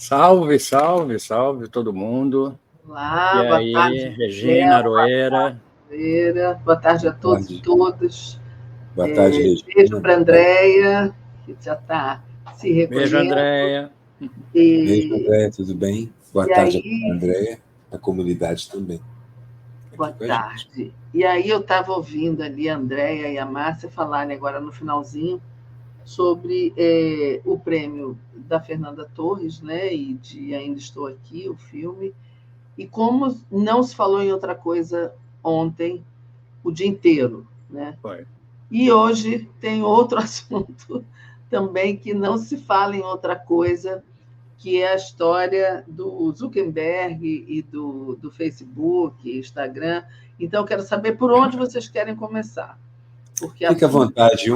Salve, salve, salve todo mundo. E Olá, boa aí, tarde, Regina Marcelo, Aroeira. boa tarde a Boa todos e tarde, todas. boa tarde, Beijo Regina. para a Boa tarde. Andréia, que já está se Beijo, recolhendo. Andréia. Beijo, E, Andréia, tudo bem? Boa e tarde a aí, Andréia, a comunidade também, boa aqui com a gente. tarde. E aí eu estava ouvindo ali a Andréia e a Márcia falarem agora no finalzinho sobre o prêmio da Fernanda Torres, né? E de Ainda Estou Aqui, o filme. E como não se falou em outra coisa ontem, o dia inteiro, né? Foi. E hoje tem outro assunto também que não se fala em outra coisa, que é a história do Zuckerberg e do Facebook, Instagram. Então, eu quero saber por onde vocês querem começar. Porque Fique à assunto... vontade,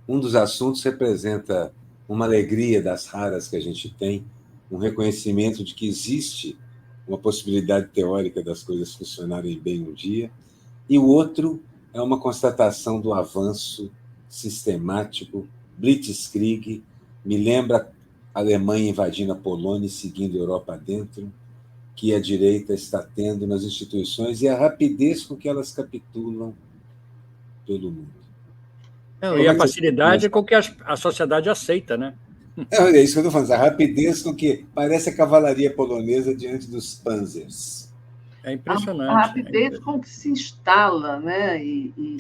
um dos assuntos representa uma alegria das raras que a gente tem, um reconhecimento de que existe uma possibilidade teórica das coisas funcionarem bem um dia, e o outro é uma constatação do avanço sistemático, blitzkrieg, me lembra a Alemanha invadindo a Polônia e seguindo a Europa adentro, que a direita está tendo nas instituições e a rapidez com que elas capitulam todo mundo. Não, e a facilidade com que a sociedade aceita, né? É isso que eu estou falando, a rapidez com que parece a cavalaria polonesa diante dos panzers. É A impressionante. rapidez com que se instala, né?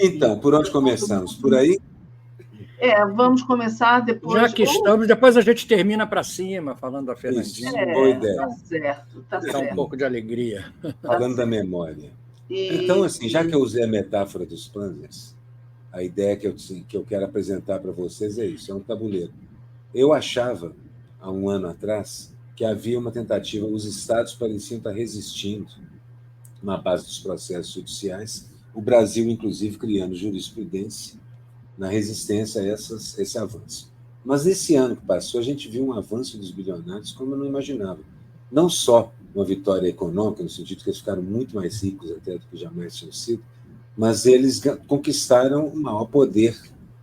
Então, por onde começamos? Por aí? Vamos começar depois. Já que estamos, depois a gente termina para cima, falando da Fernandinha. Boa ideia. Tá certo, tá Dá certo. um pouco de alegria. Falando da memória. Então, assim, já que eu usei a metáfora dos panzers, a ideia que eu quero apresentar para vocês é isso, é um tabuleiro. Eu achava, há um ano atrás, que havia uma tentativa, os estados pareciam estar resistindo na base dos processos judiciais, o Brasil, inclusive, criando jurisprudência na resistência a esse avanço. Mas nesse ano que passou, a gente viu um avanço dos bilionários como eu não imaginava. Não só uma vitória econômica, no sentido que eles ficaram muito mais ricos até do que jamais tinham sido, mas eles conquistaram o maior poder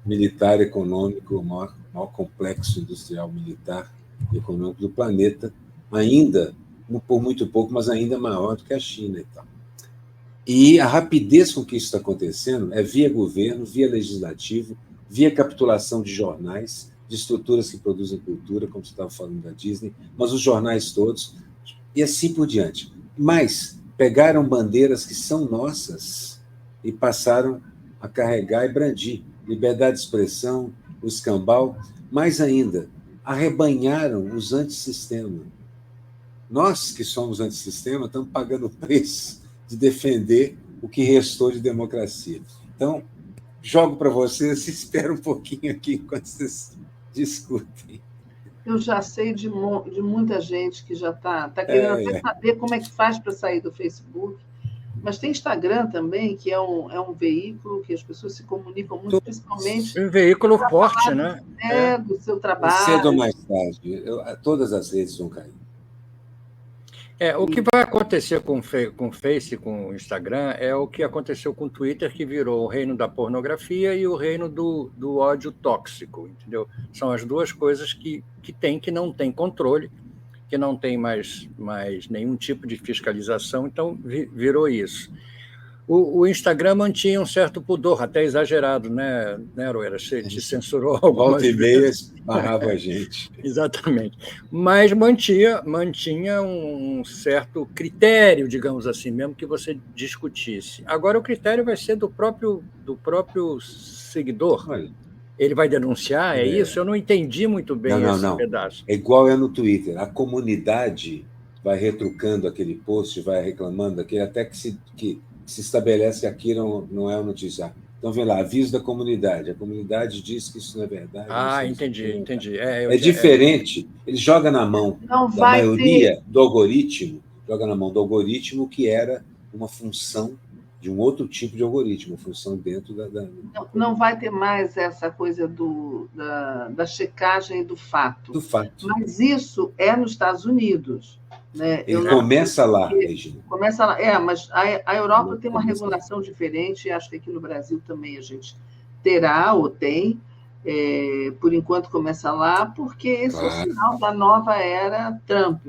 militar, econômico, o maior complexo industrial, militar e econômico do planeta, ainda, por muito pouco, mas ainda maior do que a China e tal. E a rapidez com que isso está acontecendo é via governo, via legislativo, via capitulação de jornais, de estruturas que produzem cultura, como você estava falando da Disney, mas os jornais todos, e assim por diante. Mas pegaram bandeiras que são nossas e passaram a carregar e brandir. Liberdade de expressão, o escambau, mais ainda, arrebanharam os antissistema. Nós, que somos antissistema, estamos pagando o preço de defender o que restou de democracia. Então, jogo para vocês e espero um pouquinho aqui enquanto vocês discutem. Eu já sei de muita gente que já está querendo até saber como é que faz para sair do Facebook. Mas tem Instagram também, que é um veículo que as pessoas se comunicam muito, principalmente... Um veículo forte, né? Do seu trabalho. Cedo ou mais tarde, todas as redes vão cair. O que vai acontecer com o Face, com o Instagram, é o que aconteceu com o Twitter, que virou o reino da pornografia e o reino do ódio tóxico, entendeu? São as duas coisas que não tem controle, que não tem mais nenhum tipo de fiscalização, então virou isso. O Instagram mantinha um certo pudor, até exagerado, né, Aroeira? Você te censurou algumas vezes. Volta e meia barrava a gente. Exatamente. Mas mantinha um certo critério, digamos assim, mesmo que você discutisse. Agora, o critério vai ser do próprio seguidor. Olha, ele vai denunciar, é isso? Eu não entendi muito bem esse pedaço. É igual é no Twitter. A comunidade vai retrucando aquele post, vai reclamando daquele, até que se estabelece que aquilo não é uma notícia. Então, vem lá, aviso da comunidade. A comunidade diz que isso não é verdade. Entendi. É diferente. Ele joga na mão da maioria do algoritmo, que era uma função de um outro tipo de algoritmo, função dentro da... Não vai ter mais essa coisa da checagem do fato. Do fato. Mas isso é nos Estados Unidos. Né? Ele começa lá, Regina. Começa lá. Mas a Europa tem uma regulação diferente, e acho que aqui no Brasil também a gente terá ou tem, por enquanto começa lá, porque esse é o sinal da nova era Trump.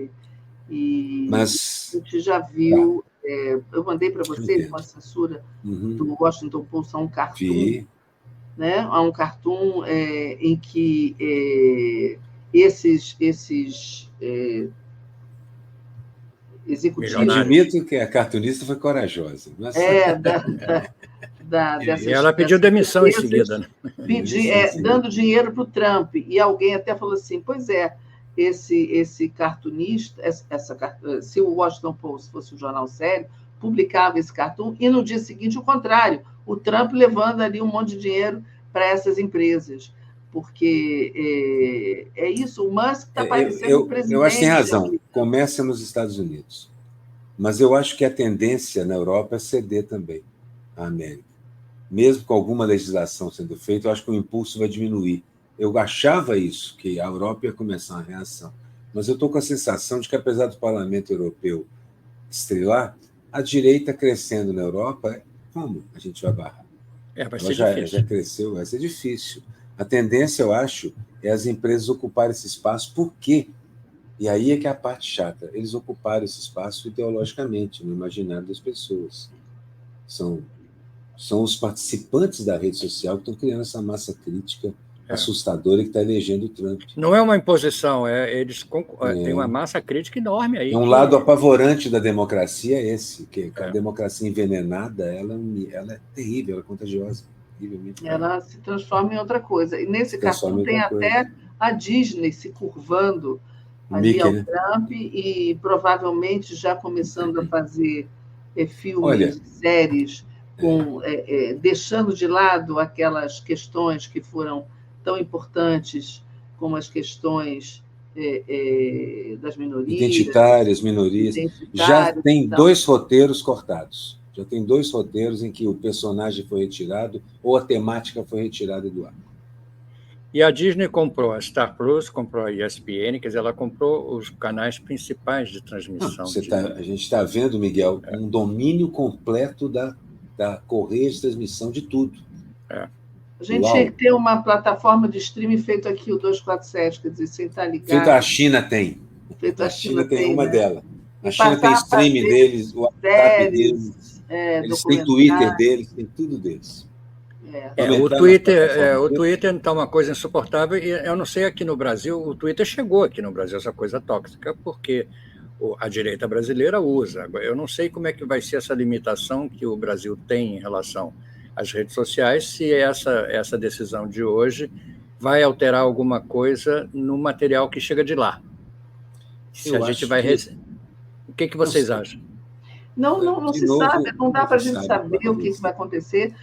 E Mas a gente já viu, eu mandei para você, com a censura do Washington Post, um cartoon, né? Há um cartoon em que esses executivos... Admito que a cartunista foi corajosa. Mas... dessas, e ela pediu demissão em seguida. Né? Dando dinheiro para o Trump. E alguém até falou assim, pois é, esse cartunista, se o Washington Post fosse um jornal sério, publicava esse cartoon, e no dia seguinte o contrário, o Trump levando ali um monte de dinheiro para essas empresas. Porque é isso, o Musk está parecendo um presidente. Eu acho que tem razão, começa nos Estados Unidos. Mas eu acho que a tendência na Europa é ceder também à América. Mesmo com alguma legislação sendo feita, eu acho que o impulso vai diminuir. Eu achava isso, que a Europa ia começar uma reação. Mas eu estou com a sensação de que, apesar do Parlamento Europeu estrelar, a direita crescendo na Europa, como a gente vai barrar? Vai ser difícil. Já cresceu, vai ser difícil. A tendência, eu acho, é as empresas ocuparem esse espaço. Por quê? E aí é que é a parte chata. Eles ocuparam esse espaço ideologicamente, no imaginário das pessoas. São os participantes da rede social que estão criando essa massa crítica assustadora que está elegendo o Trump. Não é uma imposição, eles têm uma massa crítica enorme aí. É um lado apavorante da democracia esse, que a democracia envenenada, ela é terrível, ela é contagiosa. Ela se transforma em outra coisa. E nesse cartão tem até a Disney se curvando ali ao Trump e provavelmente já começando a fazer filmes, séries, deixando de lado aquelas questões que foram tão importantes como as questões das minorias. Identitárias, minorias. Já tem 2 roteiros cortados. Já tem 2 roteiros em que o personagem foi retirado ou a temática foi retirada do ar. E a Disney comprou a Star Plus, comprou a ESPN, quer dizer, ela comprou os canais principais de transmissão. A gente está vendo, Miguel, um domínio completo da correia de transmissão de tudo. A gente tinha que ter uma plataforma de streaming feito aqui, o 247, quer dizer, sem estar ligado. Feito a China tem. A China tem uma dela. A China tem streaming deles, o WhatsApp deles, eles têm Twitter deles, tem tudo deles. O Twitter está uma coisa insuportável, e eu não sei aqui no Brasil, o Twitter chegou aqui no Brasil, essa coisa tóxica, porque a direita brasileira usa. Eu não sei como é que vai ser essa limitação que o Brasil tem em relação às redes sociais, se essa decisão de hoje vai alterar alguma coisa no material que chega de lá. Se a gente vai... O que vocês acham? Não se sabe, não dá para a gente saber o que vai acontecer.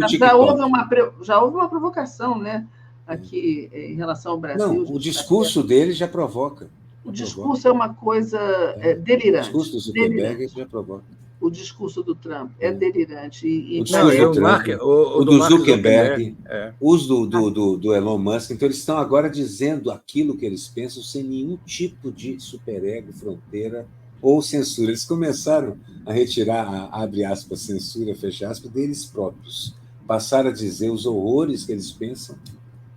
Já houve uma provocação, né, aqui em relação ao Brasil. Não, o discurso dele já provoca. O discurso é uma coisa delirante. O discurso do Zuckerberg já provoca. O discurso do Trump é delirante. O do Zuckerberg, os do Elon Musk. Então, eles estão agora dizendo aquilo que eles pensam sem nenhum tipo de superego, fronteira ou censura. Eles começaram a retirar, abre aspas, censura, fecha aspas, deles próprios. Passaram a dizer os horrores que eles pensam,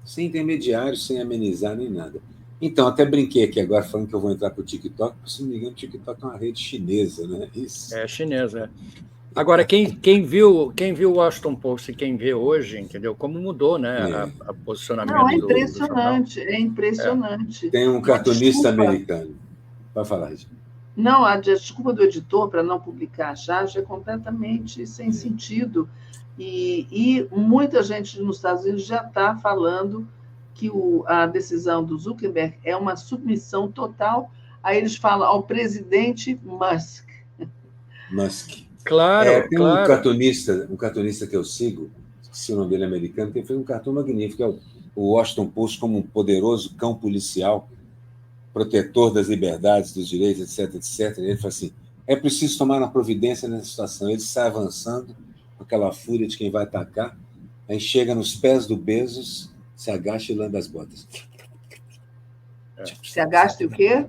sem intermediários, sem amenizar nem nada. Então, até brinquei aqui agora falando que eu vou entrar para o TikTok, porque, se não me engano, o TikTok é uma rede chinesa, né? Isso. É chinesa. Agora, quem viu o Washington Post e quem vê hoje, entendeu? Como mudou, né? A posicionamento Não, é impressionante, é impressionante. Tem um cartunista americano. Vai falar, gente. Não, a desculpa do editor para não publicar a charge é completamente sem sentido. E muita gente nos Estados Unidos já está falando que a decisão do Zuckerberg é uma submissão total, aí eles falam, ao presidente Musk. Claro, tem um cartunista que eu sigo, se o nome dele é americano, que fez um cartoon magnífico, que é o Washington Post como um poderoso cão policial, protetor das liberdades, dos direitos, etc, etc. Ele fala assim, é preciso tomar uma providência nessa situação. Ele sai avançando com aquela fúria de quem vai atacar, aí chega nos pés do Bezos, se agacha e lambe as botas. Se agacha e o quê?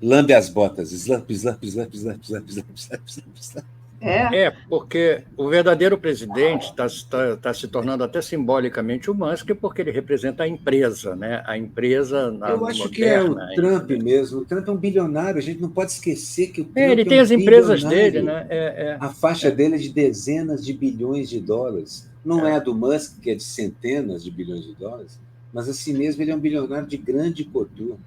Lambe as botas. Slap, slap, slap, slap, slap, slap, slap, slap. Porque o verdadeiro presidente está se tornando até simbolicamente o Musk, porque ele representa a empresa, né? A empresa Eu acho que é o Trump mesmo. O Trump é um bilionário, a gente não pode esquecer que o Trump ele tem as empresas dele, né? A faixa dele é de dezenas de bilhões de dólares. Não é a do Musk, que é de centenas de bilhões de dólares, mas assim mesmo ele é um bilionário de grande cotur.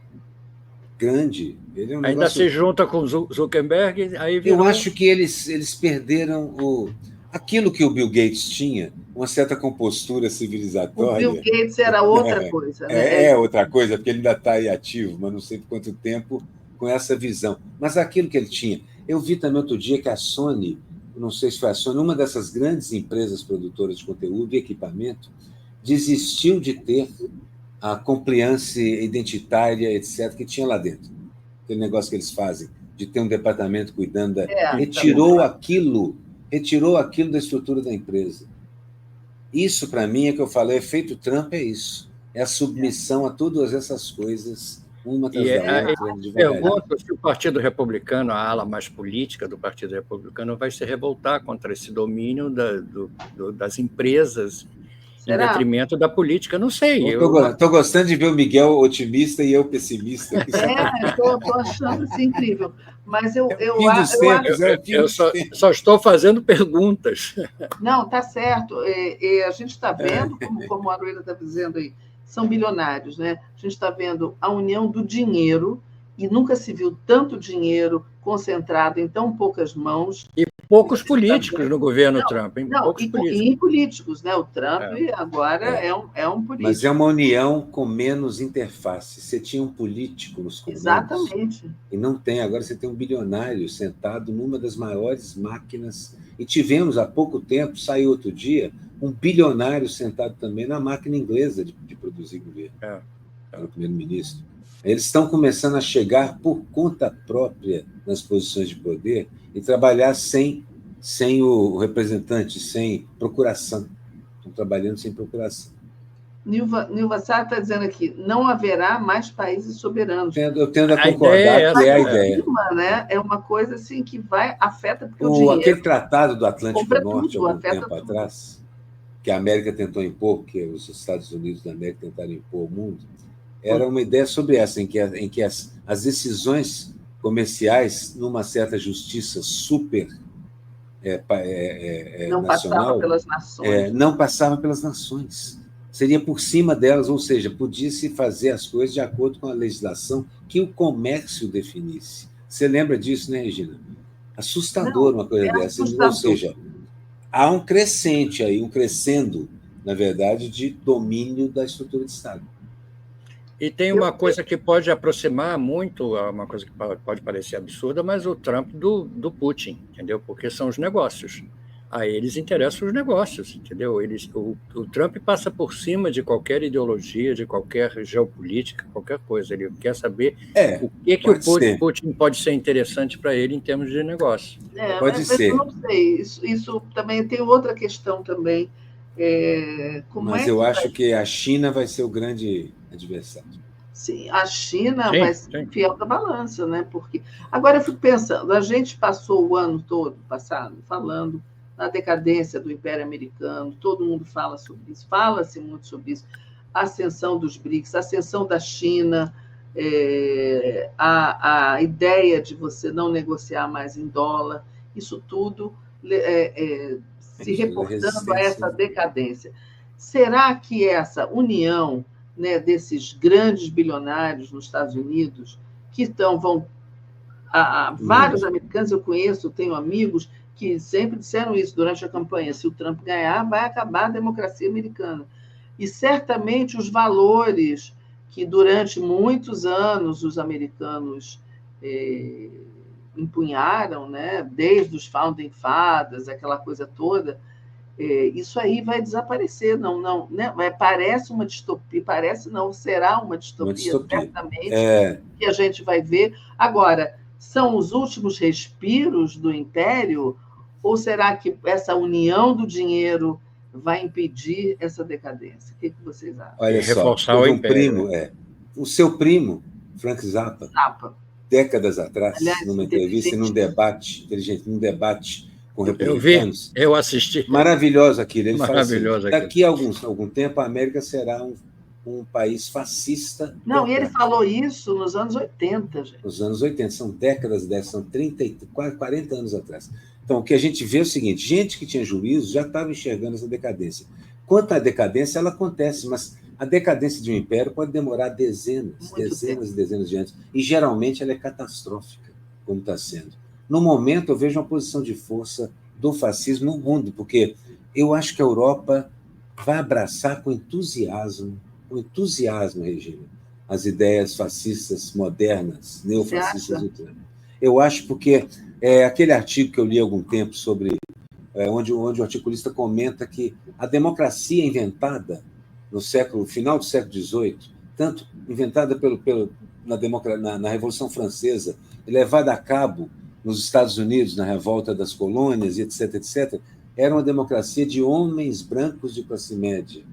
Grande. Ele é um Ainda se junta com Zuckerberg, aí virou... Eu acho que eles perderam aquilo que o Bill Gates tinha, uma certa compostura civilizatória. O Bill Gates era outra coisa, né? É outra coisa, porque ele ainda está aí ativo, mas não sei por quanto tempo, com essa visão. Mas aquilo que ele tinha. Eu vi também outro dia que a Sony, não sei se foi a Sony, uma dessas grandes empresas produtoras de conteúdo e equipamento, desistiu de ter a compliance identitária, etc., que tinha lá dentro. Aquele negócio que eles fazem, de ter um departamento cuidando da... Retirou aquilo da estrutura da empresa. Isso, para mim, é que eu falei, o efeito Trump é isso. É a submissão a todas essas coisas, uma atrás da outra. Eu pergunto se o Partido Republicano, a ala mais política do Partido Republicano, vai se revoltar contra esse domínio das empresas em detrimento da política, não sei. Estou gostando de ver o Miguel otimista e eu pessimista. Estou achando isso incrível. Mas eu só estou fazendo perguntas. Não, está certo. A gente está vendo, como a Aroeira está dizendo aí, são bilionários, né? A gente está vendo a união do dinheiro, e nunca se viu tanto dinheiro concentrado em tão poucas mãos. E poucos políticos no governo Trump. E políticos, né? O Trump agora é um político. Mas é uma união com menos interface. Você tinha um político nos comandos. Exatamente. E não tem. Agora você tem um bilionário sentado numa das maiores máquinas. E tivemos, há pouco tempo, saiu outro dia, um bilionário sentado também na máquina inglesa de produzir governo. Era o primeiro-ministro. Eles estão começando a chegar por conta própria nas posições de poder e trabalhar sem o representante, sem procuração. Estão trabalhando sem procuração. Nilva Sá está dizendo aqui, não haverá mais países soberanos. Eu tendo a concordar que é a ideia. Né? É uma coisa assim que afeta porque o dinheiro... Aquele tratado do Atlântico Norte, há algum tempo atrás, que a América tentou impor, que os Estados Unidos da América tentaram impor ao mundo, era uma ideia sobre essa, em que as decisões comerciais, numa certa justiça super não nacional, passava pelas nações. Não passava pelas nações. Seria por cima delas, ou seja, podia-se fazer as coisas de acordo com a legislação que o comércio definisse. Você lembra disso, né, Regina? Assustador uma coisa dessa. Assustador. Ou seja, há um crescente aí, um crescendo, na verdade, de domínio da estrutura de Estado. E tem uma coisa que pode aproximar muito, uma coisa que pode parecer absurda, mas o Trump do Putin, entendeu? Porque são os negócios. A eles interessam os negócios, entendeu? O Trump passa por cima de qualquer ideologia, de qualquer geopolítica, qualquer coisa. Ele quer saber o que o Putin pode ser interessante para ele em termos de negócio. Pode ser. Eu não sei. Isso também tem outra questão também. Mas eu acho que a China vai ser o grande adversário. Sim, a China vai ser fiel da balança, né? Porque agora eu fico pensando, a gente passou o ano todo passado falando na decadência do Império Americano, todo mundo fala sobre isso, fala-se muito sobre isso, a ascensão dos BRICS, a ascensão da China, a ideia de você não negociar mais em dólar, isso tudo se reportando a essa decadência. Será que essa união, né, desses grandes bilionários nos Estados Unidos, que vão... vários americanos eu conheço, tenho amigos que sempre disseram isso durante a campanha, se o Trump ganhar, vai acabar a democracia americana. E certamente os valores que durante muitos anos os americanos empunharam, né, desde os Founding Fathers, aquela coisa toda, isso aí vai desaparecer, não, né? Parece uma distopia, será uma distopia. Certamente, que a gente vai ver. Agora, são os últimos respiros do Império, ou será que essa união do dinheiro vai impedir essa decadência? O que vocês acham? Olha só, teve um primo, o seu primo, Frank Zappa, décadas atrás, numa entrevista, num debate com republicanos. Eu assisti. Maravilhoso aquilo. Ele Maravilhoso fala assim, daqui a algum tempo a América será um país fascista. Não, e ele falou isso nos anos 80, gente. Nos anos 80, são décadas dessas, são 30, quase 40 anos atrás. Então, o que a gente vê é o seguinte, gente que tinha juízo já estava enxergando essa decadência. Quanto à decadência, ela acontece, mas a decadência de um império pode demorar dezenas e dezenas de anos, e geralmente ela é catastrófica, como está sendo. No momento, eu vejo uma posição de força do fascismo no mundo, porque eu acho que a Europa vai abraçar com entusiasmo, Regina, as ideias fascistas modernas, neofascistas do Trump. Eu acho porque aquele artigo que eu li há algum tempo sobre onde o articulista comenta que a democracia inventada no final do século XVIII, tanto inventada na Revolução Francesa e levada a cabo nos Estados Unidos, na revolta das colônias, etc., era uma democracia de homens brancos de classe média,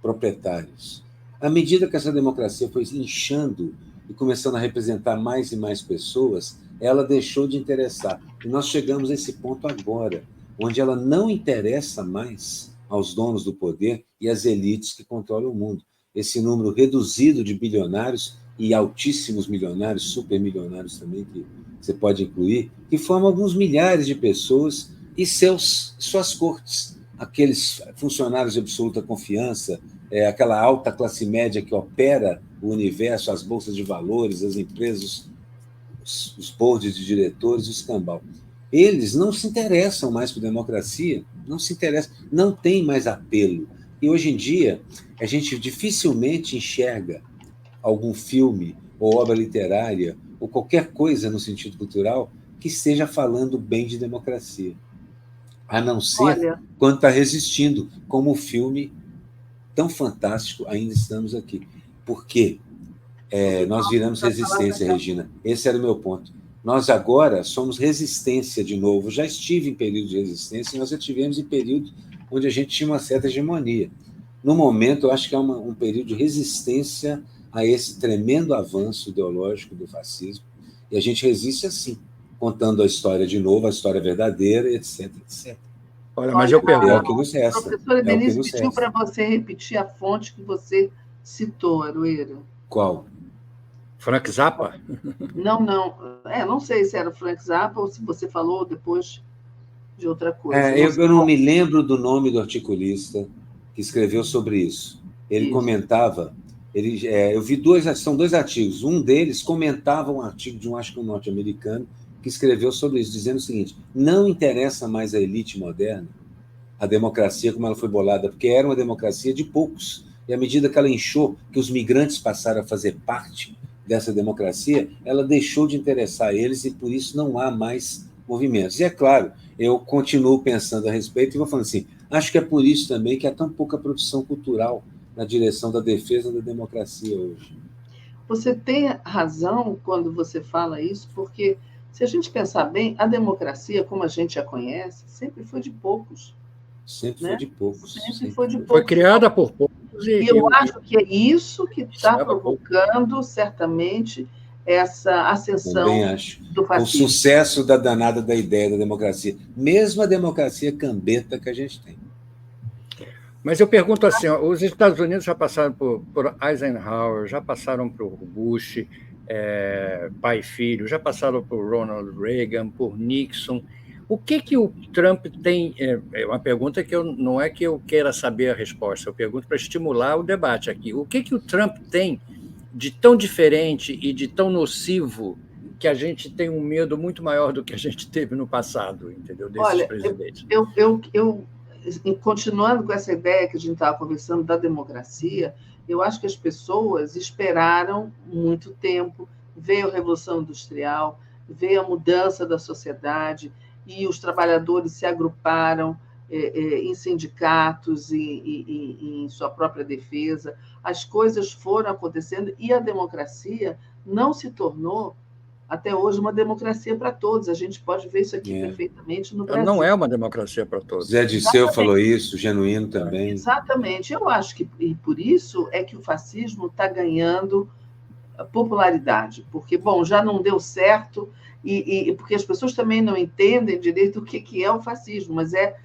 proprietários. À medida que essa democracia foi inchando e começando a representar mais e mais pessoas, ela deixou de interessar. E nós chegamos a esse ponto agora, onde ela não interessa mais aos donos do poder e às elites que controlam o mundo. Esse número reduzido de bilionários e altíssimos milionários, supermilionários também, que você pode incluir, que formam alguns milhares de pessoas e suas cortes, aqueles funcionários de absoluta confiança, aquela alta classe média que opera o universo, as bolsas de valores, as empresas, os boards de diretores, o escambau. Eles não se interessam mais por democracia, não se interessam, não tem mais apelo. E hoje em dia, a gente dificilmente enxerga algum filme ou obra literária ou qualquer coisa no sentido cultural que esteja falando bem de democracia. A não ser quando está resistindo, como o filme tão fantástico, Ainda Estamos Aqui. Por quê? Nós viramos resistência, Regina. Esse era o meu ponto. Nós agora somos resistência de novo. Já estive em período de resistência e nós já tivemos em período onde a gente tinha uma certa hegemonia. No momento, eu acho que é um período de resistência a esse tremendo avanço ideológico do fascismo. E a gente resiste assim, contando a história de novo, a história verdadeira, etc, etc. Olha, mas eu pergunto... É o que nos resta. A professora Denise pediu para você repetir a fonte que você citou, Aroeira. Qual? Frank Zappa? Não. Não sei se era o Frank Zappa ou se você falou depois de outra coisa. Eu não me lembro do nome do articulista que escreveu sobre isso. Ele comentava... eu vi são dois artigos. Um deles comentava um artigo de acho que um norte-americano, que escreveu sobre isso, dizendo o seguinte: não interessa mais a elite moderna, a democracia como ela foi bolada, porque era uma democracia de poucos. E à medida que ela inchou, que os migrantes passaram a fazer parte dessa democracia, ela deixou de interessar eles e, por isso, não há mais movimentos. E, é claro, eu continuo pensando a respeito e vou falando assim, acho que é por isso também que há tão pouca produção cultural na direção da defesa da democracia hoje. Você tem razão quando você fala isso, porque, se a gente pensar bem, a democracia, como a gente a conhece, sempre foi de poucos. Sempre foi de poucos. Sempre foi de poucos. Foi criada por poucos. E eu acho que é isso que está provocando, certamente, essa ascensão do fascismo. O sucesso da danada da ideia da democracia. Mesmo a democracia cambeta que a gente tem. Mas eu pergunto assim, os Estados Unidos já passaram por Eisenhower, já passaram por Bush, pai e filho, já passaram por Ronald Reagan, por Nixon. O que o Trump tem... É uma pergunta que não é que eu queira saber a resposta, eu pergunto para estimular o debate aqui. O que o Trump tem de tão diferente e de tão nocivo que a gente tem um medo muito maior do que a gente teve no passado, entendeu? Desses presidentes. Continuando com essa ideia que a gente estava conversando da democracia, eu acho que as pessoas esperaram muito tempo, veio a Revolução Industrial, veio a mudança da sociedade, e os trabalhadores se agruparam em sindicatos e em sua própria defesa. As coisas foram acontecendo e a democracia não se tornou, até hoje, uma democracia para todos. A gente pode ver isso aqui perfeitamente no Brasil. Não é uma democracia para todos. Zé Disseu falou isso, Genuíno também. Exatamente. Eu acho que, e por isso, é que o fascismo está ganhando popularidade, porque, bom, já não deu certo, e porque as pessoas também não entendem direito o que é o fascismo, mas é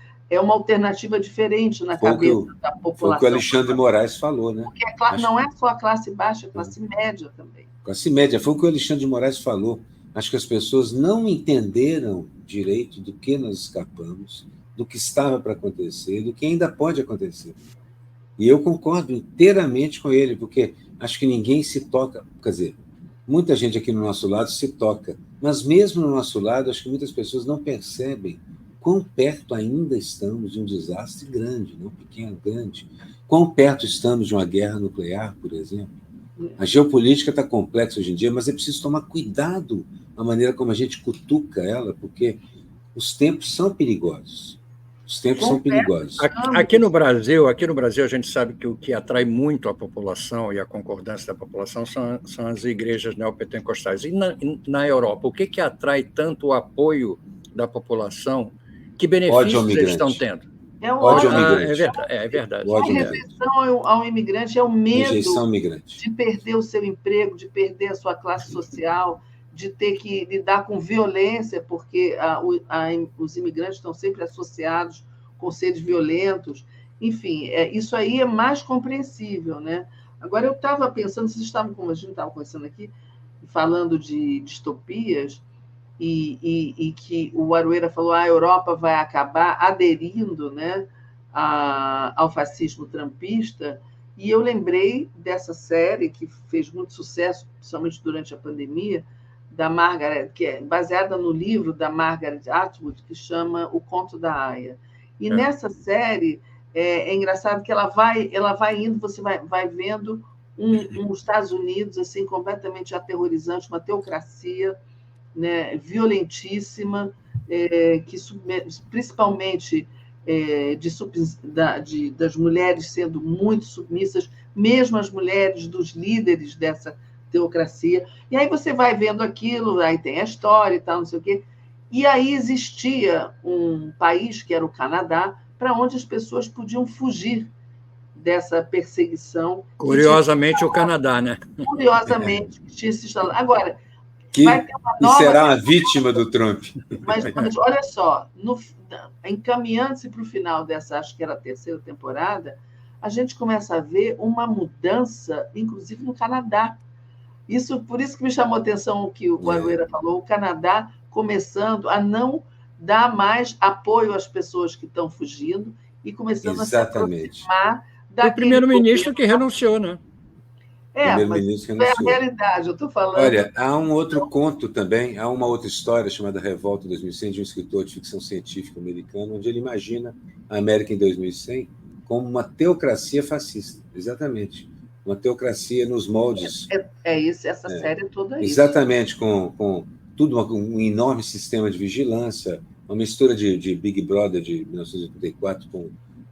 uma alternativa diferente na cabeça da população. Foi o que o Alexandre de Moraes falou, né? Porque não é só a classe baixa, é a classe média também. Classe média, foi o que o Alexandre de Moraes falou. Acho que as pessoas não entenderam direito do que nós escapamos, do que estava para acontecer, do que ainda pode acontecer. E eu concordo inteiramente com ele, porque acho que ninguém se toca, quer dizer, muita gente aqui no nosso lado se toca, mas mesmo no nosso lado, acho que muitas pessoas não percebem quão perto ainda estamos de um desastre grande, não pequeno, grande. Quão perto estamos de uma guerra nuclear, por exemplo. A geopolítica está complexa hoje em dia, mas é preciso tomar cuidado na maneira como a gente cutuca ela, porque os tempos são perigosos. Os tempos são perigosos. Aqui no Brasil, a gente sabe que o que atrai muito a população e a concordância da população são as igrejas neopentecostais. E na Europa, o que atrai tanto o apoio da população? Que benefícios eles estão tendo? É o ódio ao migrante. É verdade. A rejeição ao imigrante é o medo de perder o seu emprego, de perder a sua classe social, de ter que lidar com violência, porque os imigrantes estão sempre associados com seres violentos. Enfim, isso aí é mais compreensível, né? Agora, eu estava pensando, a gente estava conversando aqui, falando de distopias, e que o Aroeira falou a Europa vai acabar aderindo, né, ao fascismo trumpista, e eu lembrei dessa série que fez muito sucesso, principalmente durante a pandemia, da Margaret, que é baseada no livro da Margaret Atwood, que chama O Conto da Aia. E nessa série é engraçado que ela vai indo, você vai vendo os Estados Unidos assim completamente aterrorizante, uma teocracia, né, violentíssima, que principalmente das mulheres sendo muito submissas, mesmo as mulheres dos líderes dessa teocracia. E aí você vai vendo aquilo, aí tem a história e tal, não sei o quê. E aí existia um país, que era o Canadá, para onde as pessoas podiam fugir dessa perseguição. Curiosamente, o Canadá, né? Curiosamente, que tinha se instalado. Agora, que será uma vítima do Trump. Mas olha só, encaminhando-se para o final dessa, acho que era a terceira temporada, a gente começa a ver uma mudança, inclusive no Canadá. Por isso que me chamou a atenção o que o Aroeira falou, o Canadá começando a não dar mais apoio às pessoas que estão fugindo e começando a se aproximar daquele... O primeiro-ministro que renunciou, né? Mas é a realidade, eu estou falando... Olha, há um outro conto também, há uma outra história chamada Revolta 2100, de um escritor de ficção científica americano, onde ele imagina a América em 2100 como uma teocracia fascista, exatamente. Uma teocracia nos moldes... Essa série toda isso. Exatamente, com tudo, um enorme sistema de vigilância, uma mistura de Big Brother de 1984,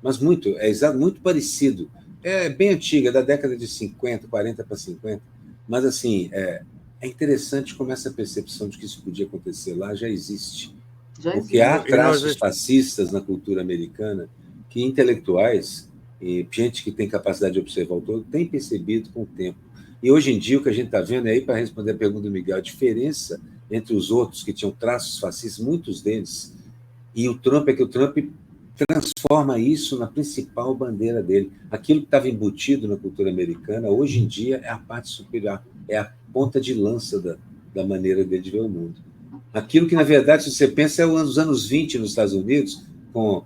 mas muito parecido. É bem antiga, da década de 50, 40 para 50, mas assim, é interessante como essa percepção de que isso podia acontecer lá já existe. Porque há traços fascistas na cultura americana que intelectuais e gente que tem capacidade de observar o todo tem percebido com o tempo. E hoje em dia o que a gente está vendo aí, para responder a pergunta do Miguel, a diferença entre os outros que tinham traços fascistas, muitos deles, e o Trump é que o Trump transforma isso na principal bandeira dele. Aquilo que estava embutido na cultura americana, hoje em dia, é a parte superior, é a ponta de lança da maneira dele de ver o mundo. Aquilo que, na verdade, se você pensa, é os anos 20 nos Estados Unidos, com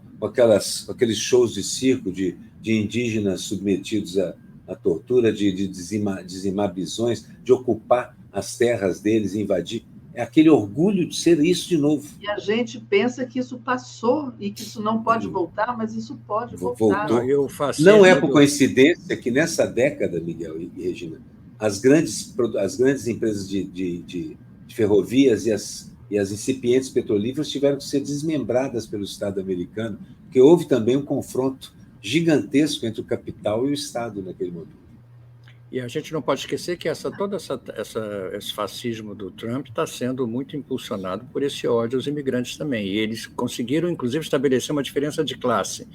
aqueles shows de circo de indígenas submetidos à tortura, de dizimar bisões, de ocupar as terras deles e invadir. É aquele orgulho de ser isso de novo. E a gente pensa que isso passou e que isso não pode voltar, mas isso pode voltar. Voltou. Não é por coincidência que nessa década, Miguel e Regina, as grandes empresas de ferrovias e as incipientes petrolíferas tiveram que ser desmembradas pelo Estado americano, porque houve também um confronto gigantesco entre o capital e o Estado naquele momento. E a gente não pode esquecer que esse fascismo do Trump está sendo muito impulsionado por esse ódio aos imigrantes também. E eles conseguiram, inclusive, estabelecer uma diferença de classe.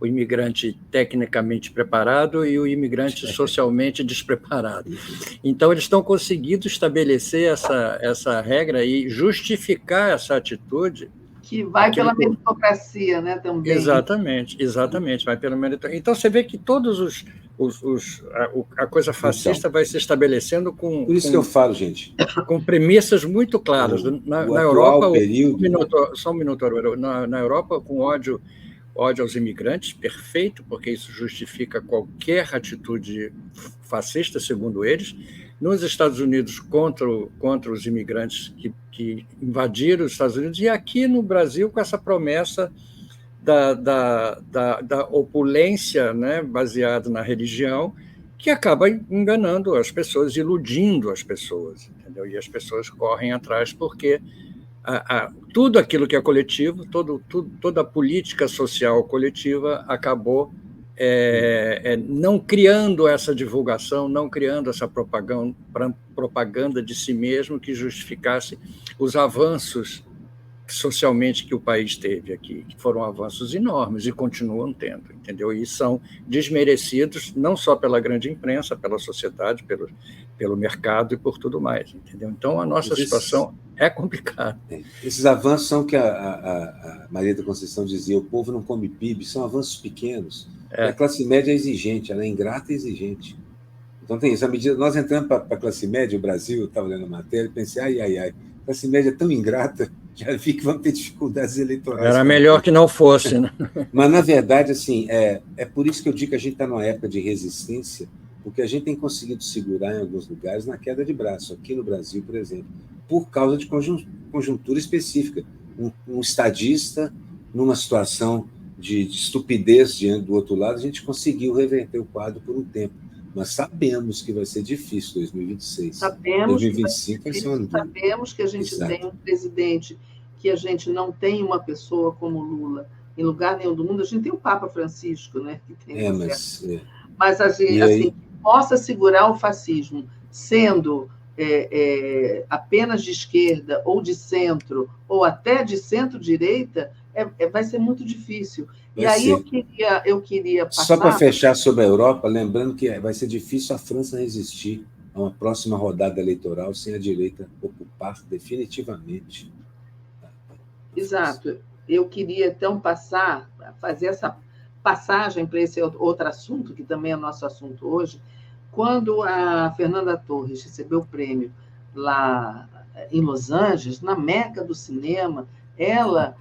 o imigrante tecnicamente preparado e o imigrante socialmente despreparado. Então, eles estão conseguindo estabelecer essa regra e justificar essa atitude. Que vai pela meritocracia, né, também. Exatamente, vai pela meritocracia. Então, você vê que todos a coisa fascista vai se estabelecendo com... Por isso que eu falo, gente. Com premissas muito claras. Na Europa, só um minuto, na Europa, com ódio aos imigrantes, perfeito, porque isso justifica qualquer atitude fascista, segundo eles. Nos Estados Unidos, contra os imigrantes que invadiram os Estados Unidos, e aqui no Brasil, com essa promessa da opulência, né, baseada na religião, que acaba enganando as pessoas, iludindo as pessoas, entendeu? E as pessoas correm atrás porque tudo aquilo que é coletivo, toda a política social coletiva acabou não criando essa divulgação, não criando essa propaganda de si mesmo que justificasse os avanços socialmente que o país teve aqui, que foram avanços enormes e continuam tendo, entendeu? E são desmerecidos não só pela grande imprensa, pela sociedade, pelo mercado e por tudo mais, entendeu? Então, a nossa situação é complicada. Esses avanços são que a Maria da Conceição dizia, o povo não come PIB, são avanços pequenos. A classe média é exigente, ela é ingrata e exigente. Então, tem isso. À medida nós entramos para a classe média, o Brasil, eu estava lendo a matéria, pensei, ai, a classe média é tão ingrata, já vi que vamos ter dificuldades eleitorais. Era melhor que não fosse, né? Mas, na verdade, assim, é por isso que eu digo que a gente está numa época de resistência, porque a gente tem conseguido segurar em alguns lugares na queda de braço, aqui no Brasil, por exemplo, por causa de conjuntura específica. Um estadista, numa situação de estupidez diante do outro lado, a gente conseguiu reverter o quadro por um tempo. Mas sabemos que vai ser difícil 2026. Sabemos 2025 vai ser um ano. Sabemos que a gente tem um presidente, que a gente não tem uma pessoa como Lula em lugar nenhum do mundo. A gente tem o Papa Francisco, né? Que tem mas a gente, assim, possa segurar o fascismo sendo apenas de esquerda ou de centro, ou até de centro-direita, vai ser muito difícil. E aí eu queria passar... Só para fechar sobre a Europa, lembrando que vai ser difícil a França resistir a uma próxima rodada eleitoral sem a direita ocupar definitivamente. Exato. Eu queria, então, fazer essa passagem para esse outro assunto, que também é nosso assunto hoje. Quando a Fernanda Torres recebeu o prêmio lá em Los Angeles, na meca do cinema, ela...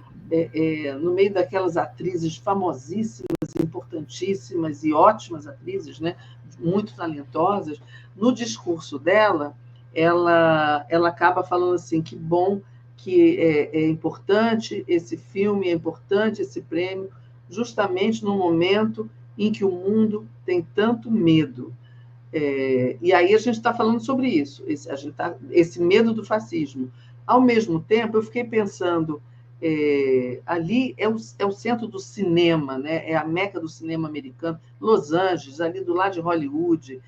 no meio daquelas atrizes famosíssimas, importantíssimas e ótimas atrizes, né? Muito talentosas, no discurso dela, ela acaba falando assim, que bom, que é importante esse filme, é importante esse prêmio, justamente no momento em que o mundo tem tanto medo. E aí a gente está falando sobre isso, esse medo do fascismo. Ao mesmo tempo, eu fiquei pensando... ali é o centro do cinema, né? É a meca do cinema americano, Los Angeles, ali do lado de Hollywood.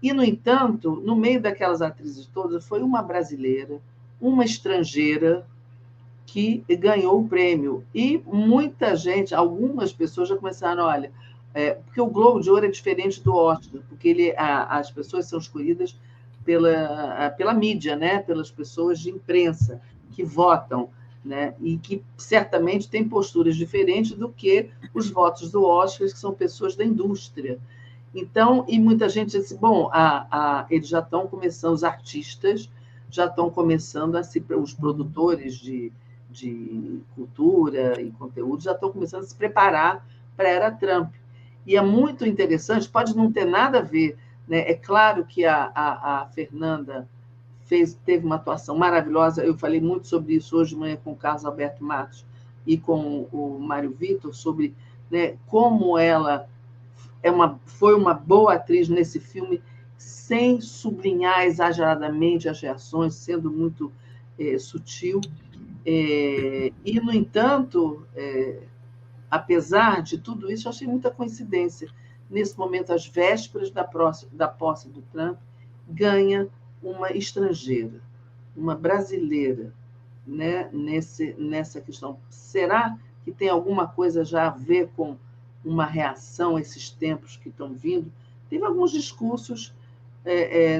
E, no entanto, no meio daquelas atrizes todas, foi uma brasileira, uma estrangeira, que ganhou o prêmio. E muita gente, algumas pessoas já começaram, olha, porque o Globo de Ouro é diferente do Oscar, porque as pessoas são escolhidas pela mídia, né? Pelas pessoas de imprensa que votam, né? E que certamente têm posturas diferentes do que os votos do Oscar, que são pessoas da indústria. Então, e muita gente disse, bom, eles já estão começando, os artistas já estão começando os produtores de cultura e conteúdo já estão começando a se preparar para a era Trump. E é muito interessante, pode não ter nada a ver, né? É claro que a Fernanda teve uma atuação maravilhosa, eu falei muito sobre isso hoje de manhã com o Carlos Alberto Matos e com o Mário Vitor, sobre, né, como ela foi uma boa atriz nesse filme, sem sublinhar exageradamente as reações, sendo muito sutil. E, no entanto, apesar de tudo isso, eu achei muita coincidência. Nesse momento, às vésperas da posse do Trump, ganha uma estrangeira, uma brasileira, né, nessa questão. Será que tem alguma coisa já a ver com uma reação a esses tempos que estão vindo. Teve alguns discursos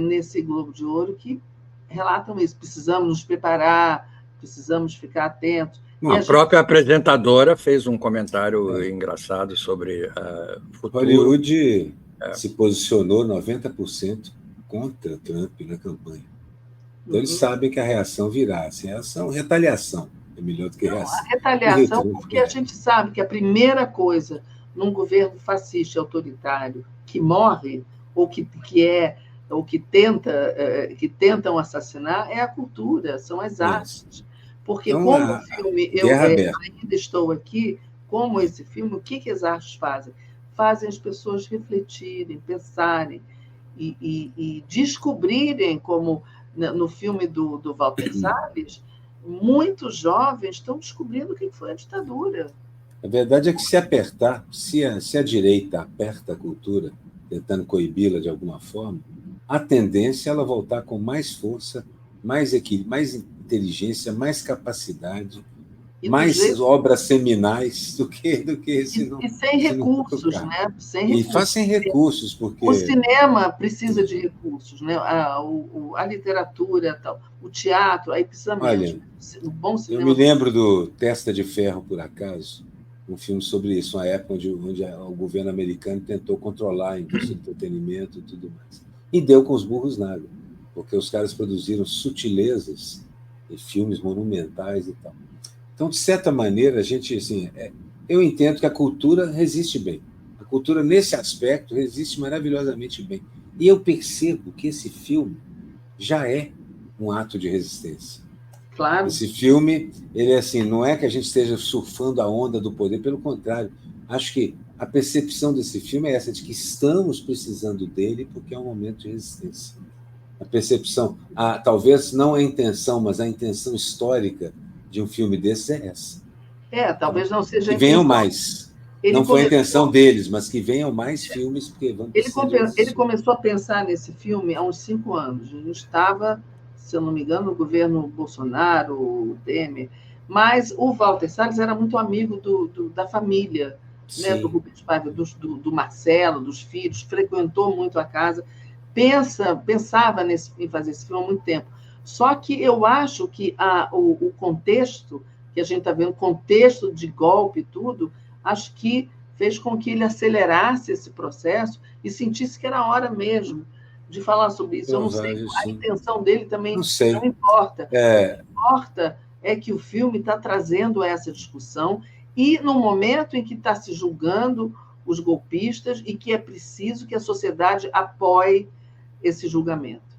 nesse Globo de Ouro que relatam isso. Precisamos nos preparar, precisamos ficar atentos. A própria apresentadora fez um comentário engraçado sobre o futuro. Hollywood se posicionou 90% contra Trump na campanha. Então, eles sabem que a reação virá. Assim, retaliação é melhor do que reação. A retaliação, porque a gente sabe que a primeira coisa num governo fascista e autoritário que morre ou que tentam assassinar é a cultura, são as artes. Porque então, como o filme Eu Ainda Estou Aqui, como esse filme, o que as artes fazem? Fazem as pessoas refletirem, pensarem e descobrirem, como no filme do Walter Salles, muitos jovens estão descobrindo o que foi a ditadura. A verdade é que se apertar, se a direita aperta a cultura, tentando coibi-la de alguma forma, a tendência é ela voltar com mais força, mais equilíbrio, mais inteligência, mais capacidade, mais obras seminais do que esse e sem recursos, né? Sem recursos, porque o cinema precisa de recursos, né? A literatura, tal, o teatro, aí precisa mesmo. O bom cinema. Eu me lembro do Testa de Ferro, por acaso, um filme sobre isso, uma época onde o governo americano tentou controlar a indústria do entretenimento e tudo mais. E deu com os burros na água, porque os caras produziram sutilezas e filmes monumentais e tal. Então, de certa maneira, a gente, assim, eu entendo que a cultura resiste bem. A cultura, nesse aspecto, resiste maravilhosamente bem. E eu percebo que esse filme já é um ato de resistência. Claro. Esse filme, ele assim, não é que a gente esteja surfando a onda do poder, pelo contrário. Acho que a percepção desse filme é essa, de que estamos precisando dele porque é um momento de resistência. A percepção, talvez não a intenção, mas a intenção histórica de um filme desses é essa. Talvez não seja. Que venham mais. Não foi a intenção deles, mas que venham mais filmes, porque vão ele começou a pensar nesse filme há uns 5 anos. A gente estava, se eu não me engano, no governo Bolsonaro, o Temer, mas o Walter Salles era muito amigo da família, né, do Rubens Paiva, do Marcelo, dos filhos, frequentou muito a casa, pensava em fazer esse filme há muito tempo. Só que eu acho que o contexto, que a gente está vendo, contexto de golpe e tudo, acho que fez com que ele acelerasse esse processo e sentisse que era a hora mesmo de falar sobre isso. Eu não sei, a intenção dele também não importa. O que importa é que o filme está trazendo essa discussão e no momento em que está se julgando os golpistas e que é preciso que a sociedade apoie esse julgamento.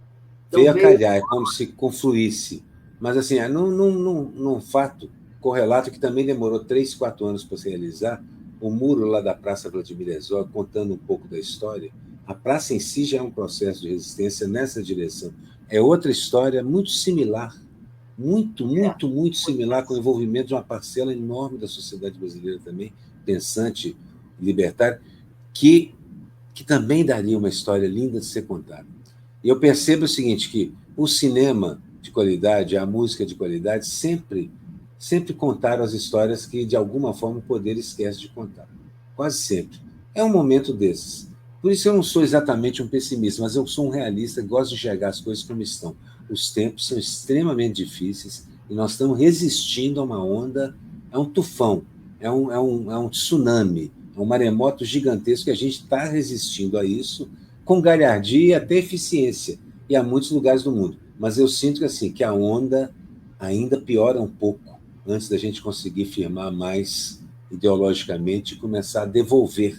Veio a calhar, é como se confluísse. Mas, assim, num fato correlato que também demorou 3, 4 anos para se realizar, o muro lá da Praça Vladimir Herzog, contando um pouco da história, a praça em si já é um processo de resistência nessa direção. É outra história muito similar, muito similar, com o envolvimento de uma parcela enorme da sociedade brasileira também, pensante, libertária, que também daria uma história linda de ser contada. E eu percebo o seguinte, que o cinema de qualidade, a música de qualidade, sempre contaram as histórias que, de alguma forma, o poder esquece de contar. Quase sempre. É um momento desses. Por isso eu não sou exatamente um pessimista, mas eu sou um realista, gosto de enxergar as coisas como estão. Os tempos são extremamente difíceis e nós estamos resistindo a uma onda, é um tufão, é um tsunami, é um maremoto gigantesco que a gente está resistindo a isso com galhardia e até eficiência, e há muitos lugares do mundo. Mas eu sinto que, assim, que a onda ainda piora um pouco antes da gente conseguir firmar mais ideologicamente e começar a devolver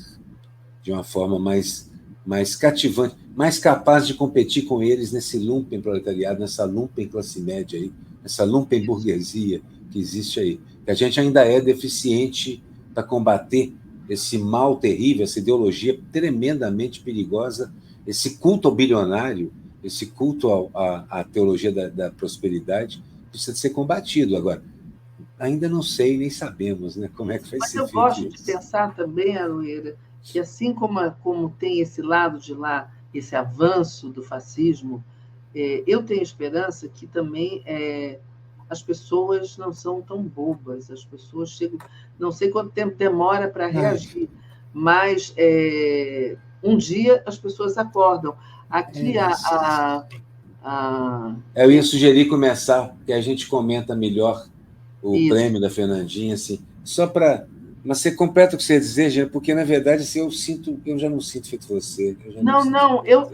de uma forma mais cativante, mais capaz de competir com eles nesse lumpen proletariado, nessa lumpen classe média aí, nessa lumpen burguesia que existe aí. Que a gente ainda é deficiente para combater esse mal terrível, essa ideologia tremendamente perigosa, esse culto ao bilionário, esse culto à teologia da prosperidade, precisa ser combatido. Agora, ainda não sei, nem sabemos, né, como é que vai ser feito. Mas eu gosto de pensar também, Aroeira, que assim como tem esse lado de lá, esse avanço do fascismo, eu tenho esperança que também as pessoas não são tão bobas, as pessoas chegam, não sei quanto tempo demora para reagir, mas um dia as pessoas acordam. Aqui eu ia sugerir começar, que a gente comenta melhor o prêmio da Fernandinha, assim, só para... Mas você completa o que você deseja, porque, na verdade, assim, eu já não sinto feito você.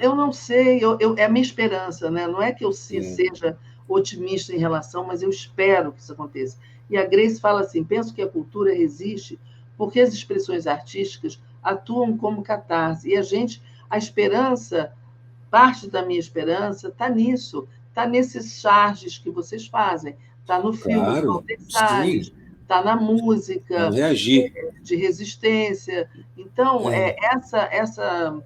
Eu não sei, é a minha esperança, né? Não é que eu seja otimista em relação, mas eu espero que isso aconteça. E a Grace fala assim, penso que a cultura resiste porque as expressões artísticas atuam como catarse. E a esperança, parte da minha esperança está nisso, está nesses charges que vocês fazem, está no filme claro, Salles, está na música de resistência. Então, essa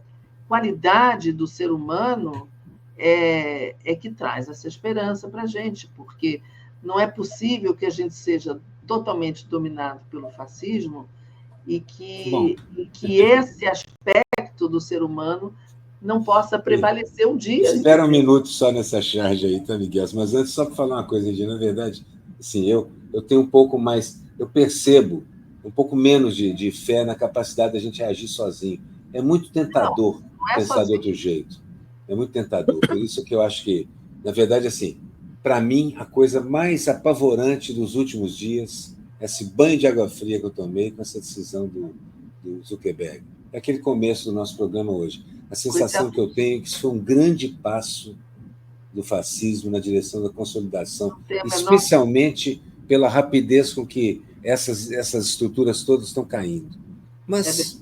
qualidade do ser humano é que traz essa esperança para a gente, porque não é possível que a gente seja totalmente dominado pelo fascismo e que esse aspecto do ser humano não possa prevalecer um dia. Espera um minuto só nessa charge aí, tá, Miguel? Mas antes, só para falar uma coisa, na verdade, assim, eu tenho um pouco mais, eu percebo um pouco menos de fé na capacidade da gente agir sozinho. É muito tentador pensar de outro jeito. É muito tentador. Por isso que eu acho que, na verdade, assim, para mim, a coisa mais apavorante dos últimos dias é esse banho de água fria que eu tomei com essa decisão do Zuckerberg. É aquele começo do nosso programa hoje. A sensação que eu tenho é que isso foi um grande passo do fascismo na direção da consolidação, especialmente pela rapidez com que essas estruturas todas estão caindo. Mas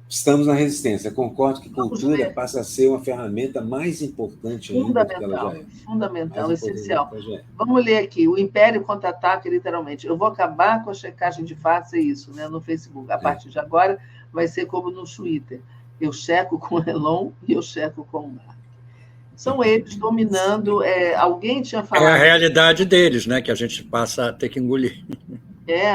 estamos na resistência. Concordo que cultura passa a ser uma ferramenta mais importante ainda do que ela já é. Fundamental, essencial. Vamos ler aqui. O Império contra-ataca, literalmente. Eu vou acabar com a checagem de fatos, é isso, né, no Facebook. A partir de agora vai ser como no Twitter. Eu checo com o Elon e eu checo com o Mark. São eles dominando. Alguém tinha falado... É a realidade deles, né, que a gente passa a ter que engolir.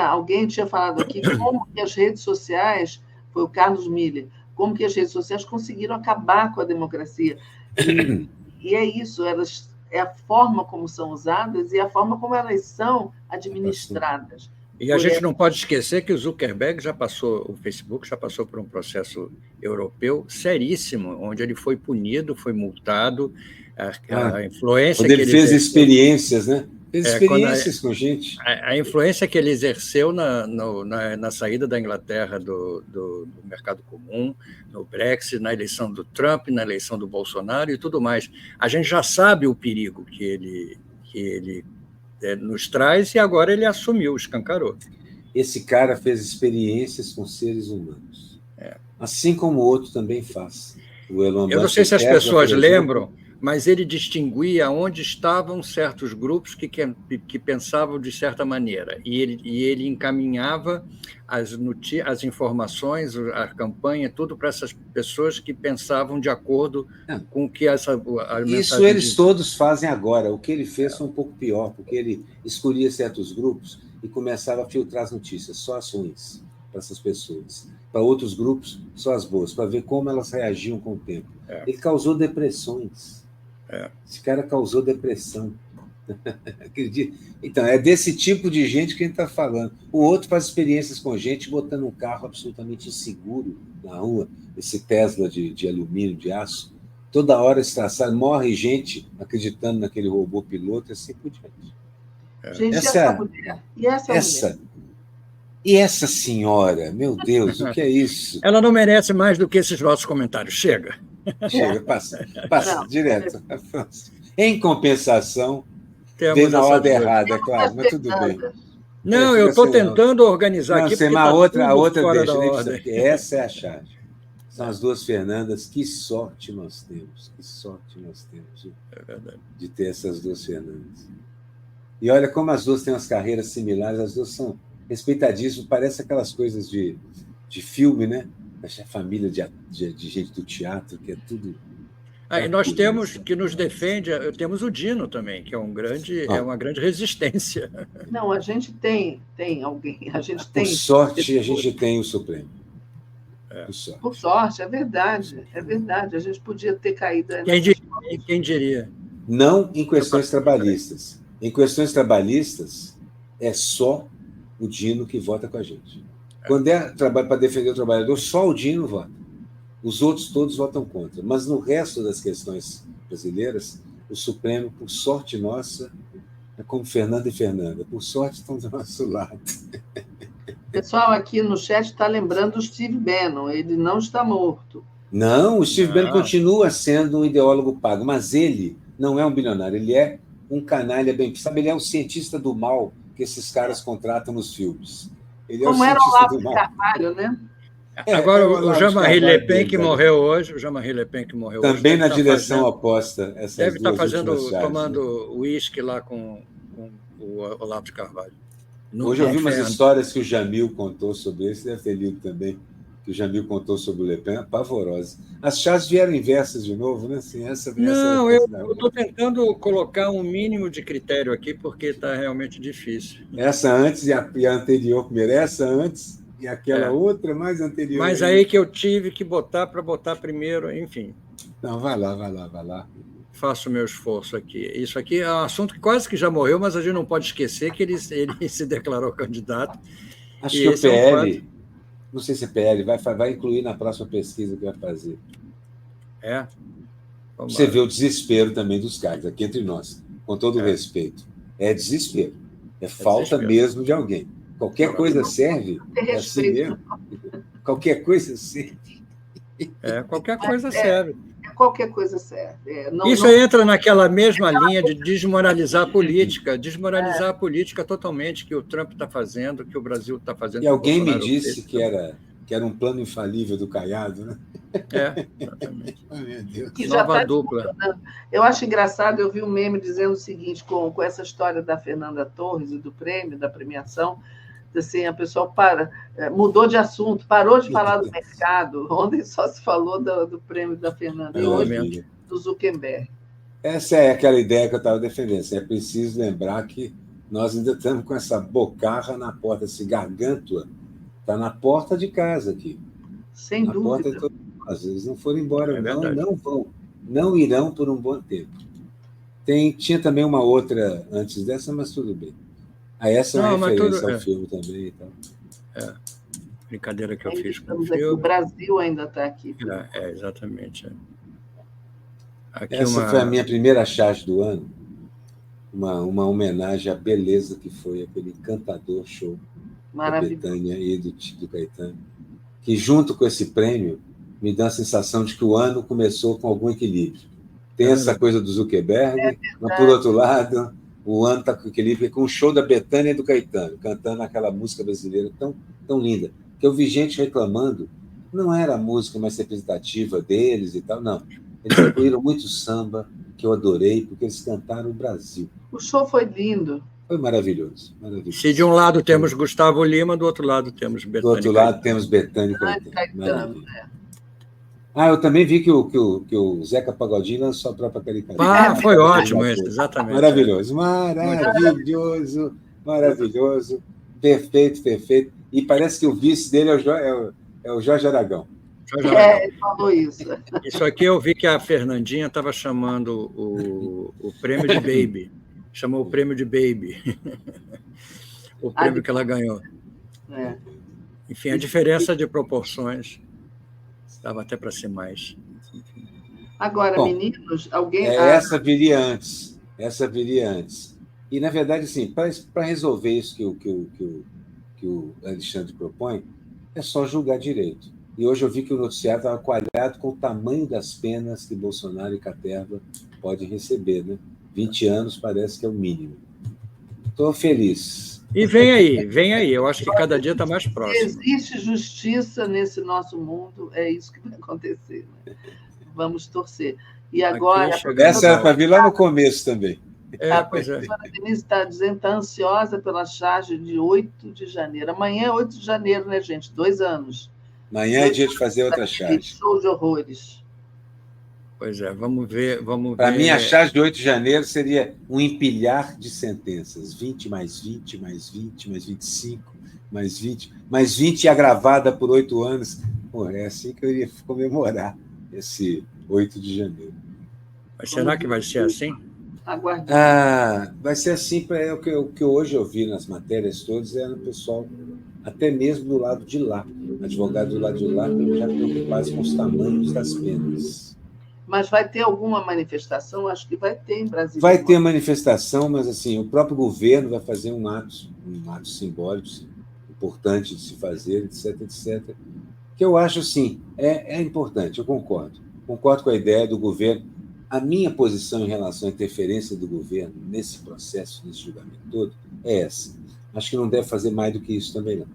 Alguém tinha falado aqui como que as redes sociais, foi o Carlos Miller, como que as redes sociais conseguiram acabar com a democracia. E é isso, é a forma como são usadas e a forma como elas são administradas. E a gente não pode esquecer que o Zuckerberg o Facebook já passou por um processo europeu seríssimo, onde ele foi punido, foi multado, a influência quando ele fez experiências, né? Fez experiências com gente. A influência que ele exerceu na saída da Inglaterra do mercado comum, no Brexit, na eleição do Trump, na eleição do Bolsonaro e tudo mais. A gente já sabe o perigo que ele nos traz e agora ele assumiu, escancarou. Esse cara fez experiências com seres humanos. Assim como o outro também faz. O Elon Musk, eu não sei se as pessoas lembram, mas ele distinguia onde estavam certos grupos que pensavam de certa maneira, e ele encaminhava as informações, a campanha, tudo para essas pessoas que pensavam de acordo com o que a mensagem isso eles todos fazem agora. O que ele fez foi um pouco pior, porque ele escolhia certos grupos e começava a filtrar as notícias, só as ruins para essas pessoas. Para outros grupos, só as boas, para ver como elas reagiam com o tempo. Ele causou depressões. Esse cara causou depressão. Então, é desse tipo de gente que a gente está falando. O outro faz experiências com gente botando um carro absolutamente inseguro na rua, esse Tesla de alumínio, de aço, toda hora estraçado, morre gente acreditando naquele robô piloto e assim por diante. Gente, essa mulher. E essa mulher? E essa senhora, meu Deus, o que é isso? Ela não merece mais do que esses nossos comentários. Chega, passa direto. Em compensação, veio na ordem errada, claro, mas tudo bem. Não, eu estou tentando organizar aqui. Mas a outra deixa, nem precisa, porque essa é a chave. São as duas Fernandas. Que sorte nós temos, É verdade. De ter essas duas Fernandas. E olha como as duas têm umas carreiras similares, as duas são respeitadíssimas, parece aquelas coisas de filme, né? A família de gente do teatro, que é tudo... E nós temos, que nos defende, temos o Dino também, que é uma grande resistência. Não, a gente tem alguém, a gente tem... Por sorte, a gente tem o Supremo. Por sorte, é verdade, a gente podia ter caído... Quem diria? Não em questões trabalhistas. Em questões trabalhistas, é só o Dino que vota com a gente. Quando é trabalho para defender o trabalhador, só o Dino vota. Os outros todos votam contra. Mas no resto das questões brasileiras, o Supremo, por sorte nossa, é como Fernando e Fernanda. Por sorte, estão do nosso lado. O pessoal aqui no chat está lembrando o Steve Bannon. Ele não está morto. Não, o Steve Bannon continua sendo um ideólogo pago, mas ele não é um bilionário, ele é um canalha bem... Sabe, ele é o cientista do mal que esses caras contratam nos filmes. Ele Como era o Olavo de Carvalho, né? Agora, o Jean-Marie Le Pen, que morreu hoje, também na direção oposta. Deve estar tomando uísque lá com o Olavo de Carvalho. Hoje eu vi umas histórias que o Jamil contou sobre isso, deve ter lido também, que o Jamil contou sobre o Le Pen, pavorosa. As chaves vieram inversas de novo, né? Assim, eu estou tentando colocar um mínimo de critério aqui, porque está realmente difícil. Essa antes e a anterior primeiro. Essa antes e aquela outra mais anterior. Mas aí que eu tive que botar para botar primeiro, enfim. Não, vai lá. Faço o meu esforço aqui. Isso aqui é um assunto que quase que já morreu, mas a gente não pode esquecer que ele se declarou candidato. Acho que o PL, não sei se o PL vai incluir na próxima pesquisa que vai fazer. Você vê o desespero também dos caras, aqui entre nós, com todo o respeito. É desespero. É falta mesmo de alguém. Qualquer coisa serve. É assim mesmo. Qualquer coisa serve. Qualquer coisa serve. Qualquer coisa serve. Isso entra naquela mesma linha de desmoralizar a política, a política totalmente que o Trump está fazendo, que o Brasil está fazendo. E alguém me disse que era um plano infalível do Caiado, né? Exatamente. Oh, meu Deus. Que nova já dupla. Eu acho engraçado, eu vi um meme dizendo o seguinte, com essa história da Fernanda Torres e do prêmio, da premiação, assim, a pessoa mudou de assunto, parou de falar do mercado. Ontem só se falou do prêmio da Fernanda e hoje do Zuckerberg. Essa é aquela ideia que eu estava defendendo. É preciso lembrar que nós ainda estamos com essa bocarra na porta, esse gargantula está na porta de casa aqui. Sem dúvida. Às vezes não foram embora, não vão. Não irão por um bom tempo. Tinha também uma outra antes dessa, mas tudo bem. Essa é uma referência ao filme também. Então. Brincadeira que eu fiz com o filme. O Brasil ainda está aqui. Exatamente. Essa foi a minha primeira charge do ano. Uma homenagem à beleza que foi aquele encantador show da Bethânia e do Caetano, que junto com esse prêmio me dá a sensação de que o ano começou com algum equilíbrio. Tem essa coisa do Zuckerberg, mas, por outro lado, o ano está com equilíbrio, com o show da Bethânia e do Caetano, cantando aquela música brasileira tão linda. Que eu vi gente reclamando, não era a música mais representativa deles e tal, não. Eles incluíram muito samba, que eu adorei, porque eles cantaram o Brasil. O show foi lindo. Foi maravilhoso. Se de um lado temos Gustavo Lima, do outro lado temos Bethânia. Do outro lado temos Bethânia e Caetano. Eu também vi que o Zeca Pagodinho lançou a própria caricatura. Foi ótimo isso, exatamente. Maravilhoso. Perfeito. E parece que o vice dele é o Jorge Aragão. Ele falou isso. Isso aqui eu vi que a Fernandinha estava chamando o prêmio de Baby. Chamou o prêmio de Baby. O prêmio que ela ganhou. Enfim, a diferença de proporções dava até para ser mais. Agora, meninos, alguém... Essa viria antes. E, na verdade, assim, para resolver isso que o Alexandre propõe, é só julgar direito. E hoje eu vi que o noticiário estava coalhado com o tamanho das penas que Bolsonaro e Caterva podem receber, né? 20 anos parece que é o mínimo. Estou feliz. E vem aí. Eu acho que cada dia está mais próximo. Existe justiça nesse nosso mundo, é isso que vai acontecer. Né? Vamos torcer. E agora... Essa era para vir lá no começo também. A professora Denise está dizendo que está ansiosa pela charge de 8 de janeiro. Amanhã é 8 de janeiro, né, gente? 2 anos. Amanhã é dia de fazer outra charge. Show de horrores. Pois é, vamos ver. Para mim, a charge de 8 de janeiro seria um empilhar de sentenças. 20 mais 20, mais 20, mais 25, mais 20, mais 20 agravada por 8 anos. É assim que eu iria comemorar esse 8 de janeiro. Mas será que vai ser assim? Aguardando. Vai ser assim, o que hoje eu vi nas matérias todas, era o pessoal até mesmo do lado de lá. Advogados do lado de lá já preocupados com os tamanhos das penas. Mas vai ter alguma manifestação? Acho que vai ter em Brasília. Vai ter manifestação, mas assim, o próprio governo vai fazer um ato simbólico, importante de se fazer, etc, etc. Que eu acho, assim, é importante, eu concordo. Concordo com a ideia do governo. A minha posição em relação à interferência do governo nesse processo, nesse julgamento todo, é essa. Acho que não deve fazer mais do que isso também, não.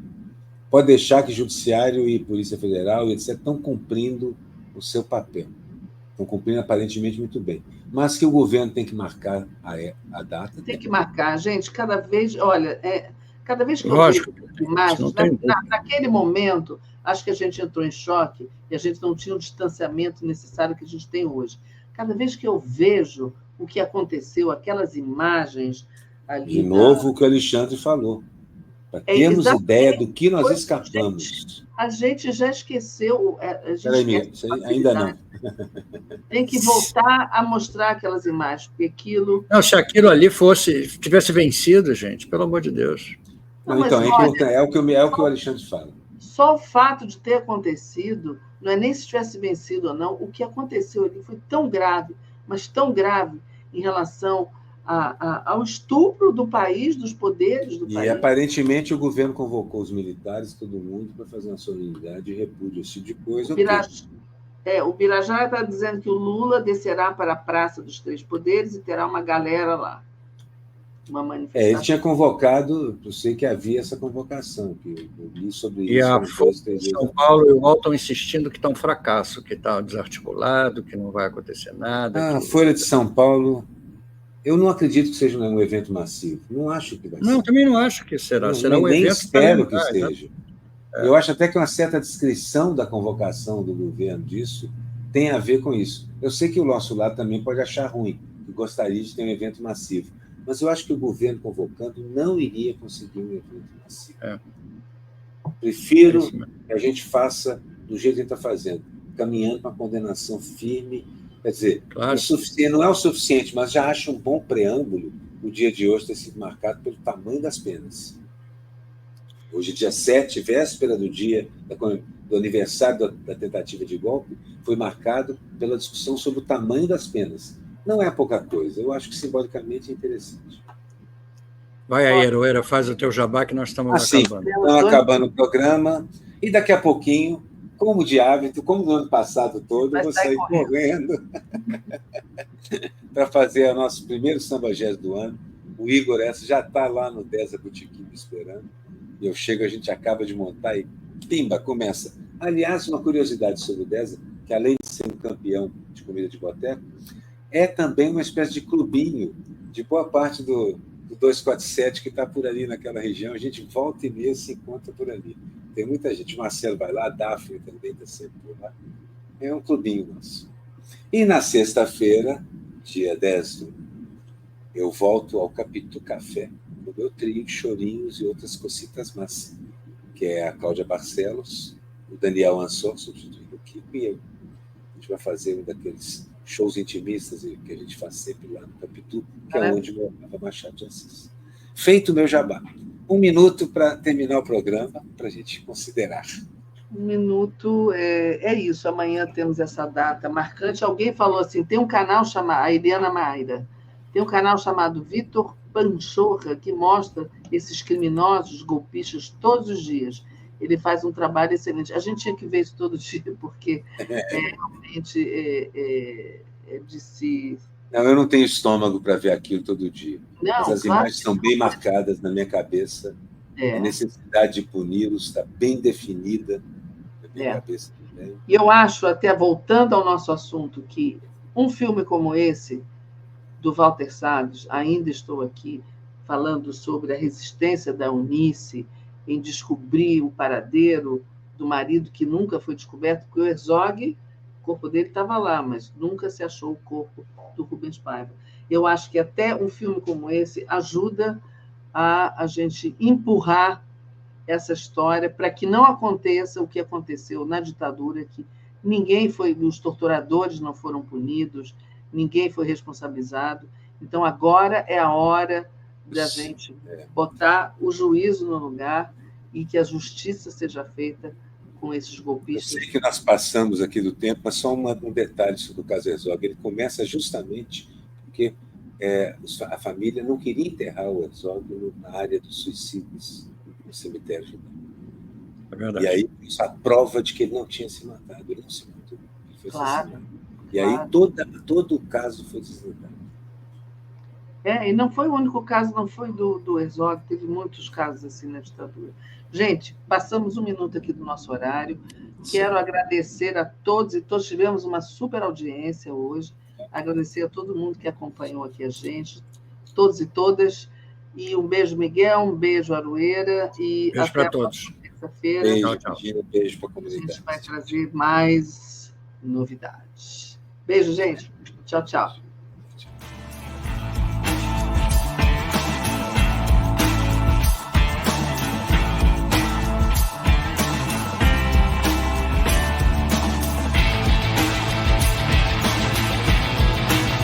Pode deixar que Judiciário e Polícia Federal, etc., estão cumprindo o seu papel. Estão cumprindo aparentemente muito bem. Mas que o governo tem que marcar a data. Tem que marcar, gente, cada vez... Olha, cada vez que Lógico, eu vejo imagens, naquele momento, acho que a gente entrou em choque e a gente não tinha o distanciamento necessário que a gente tem hoje. Cada vez que eu vejo o que aconteceu, aquelas imagens ali... De novo, o que o Alexandre falou. Para termos ideia do que nós escapamos. A gente já esqueceu... Peraí, ainda não. Tem que voltar a mostrar aquelas imagens, porque aquilo... Não, se aquilo ali tivesse vencido, gente, pelo amor de Deus. Não, então, olha, é o que o Alexandre fala. Só o fato de ter acontecido, não é nem se tivesse vencido ou não, o que aconteceu ali foi tão grave, mas tão grave em relação ao estupro do país, dos poderes do país. E, aparentemente, o governo convocou os militares, todo mundo, para fazer uma solenidade de repúdio, esse tipo de coisa. O Birajara está dizendo que o Lula descerá para a Praça dos Três Poderes e terá uma galera lá. Uma manifestação. Ele tinha convocado, eu sei que havia essa convocação, que eu li sobre isso. E a Folha de São Paulo e o UOL estão insistindo que está um fracasso, que está desarticulado, que não vai acontecer nada. A Folha de São Paulo, eu não acredito que seja um evento massivo. Não acho que vai ser. Não, também não acho que será. Será um evento. Nem espero que seja. Eu acho até que uma certa descrição da convocação do governo disso tem a ver com isso. Eu sei que o nosso lado também pode achar ruim, que gostaria de ter um evento massivo. Mas eu acho que o governo convocando não iria conseguir um evento massivo. Prefiro que a gente faça do jeito que a gente está fazendo, caminhando para uma condenação firme. Quer dizer, claro. Não é o suficiente, mas já acho um bom preâmbulo o dia de hoje ter sido marcado pelo tamanho das penas. Hoje, dia 7, véspera do dia do aniversário da tentativa de golpe, foi marcado pela discussão sobre o tamanho das penas. Não é pouca coisa, eu acho que simbolicamente é interessante. Vai aí, Heroeira, faz o teu jabá que nós estamos acabando. Estamos acabando o programa e daqui a pouquinho, como de hábito, como no ano passado todo, eu vou sair correndo para fazer o nosso primeiro Samba Jazz do ano. O Igor já está lá no Deza Boutique me esperando. Eu chego, a gente acaba de montar e pimba, começa. Aliás, uma curiosidade sobre o Deza, que além de ser um campeão de comida de boteco, é também uma espécie de clubinho de boa parte do 247 que está por ali naquela região. A gente volta e meia se encontra por ali. Tem muita gente. O Marcelo vai lá, a Daphne também está sempre por lá. É um clubinho nosso. E na sexta-feira, dia 10, eu volto ao Capitu Café, no meu trio, chorinhos e outras cocitas más, que é a Cláudia Barcelos, o Daniel Ansor, substituindo o Kiko, e eu. A gente vai fazer um daqueles shows intimistas que a gente faz sempre lá no Capitu, que é onde morava Machado de Assis. Feito o meu jabá. 1 minuto para terminar o programa, para a gente considerar. 1 minuto, é isso. Amanhã temos essa data marcante. Alguém falou assim, tem um canal chamado, a Eliana Maida, tem um canal chamado Vitor Panchorra, que mostra esses criminosos, golpistas, todos os dias. Ele faz um trabalho excelente. A gente tinha que ver isso todo dia, porque realmente é de se... Não, eu não tenho estômago para ver aquilo todo dia. Não, mas as imagens estão bem marcadas na minha cabeça. A necessidade de puni-los está bem definida na minha cabeça também. E eu acho, até voltando ao nosso assunto, que um filme como esse, do Walter Salles, Ainda Estou Aqui, falando sobre a resistência da Eunice em descobrir o paradeiro do marido que nunca foi descoberto, porque o Herzog, o corpo dele estava lá, mas nunca se achou o corpo do Rubens Paiva. Eu acho que até um filme como esse ajuda a gente empurrar essa história para que não aconteça o que aconteceu na ditadura, que ninguém foi, os torturadores não foram punidos, ninguém foi responsabilizado. Então, agora é a hora da gente botar o juízo no lugar e que a justiça seja feita com esses golpistas. Eu sei que nós passamos aqui do tempo, mas só um detalhe sobre o caso Herzog. Ele começa justamente porque a família não queria enterrar o Herzog na área dos suicídios, no cemitério judaico. É verdade. E aí, isso é a prova de que ele não tinha se matado. Ele não se matou. Ele foi assassinado. E aí, todo o caso foi desvendado. E não foi o único caso, não foi do Herzog, teve muitos casos assim na ditadura. Gente, passamos 1 minuto aqui do nosso horário. Quero agradecer a todos e todos. Tivemos uma super audiência hoje. Agradecer a todo mundo que acompanhou aqui a gente, todos e todas. E um beijo, Miguel, um beijo, Aroeira. E beijo para todos. Terça-feira. Beijo, tchau. Beijo para a comunidade. A gente vai trazer mais novidades. Beijo, gente. Tchau, tchau.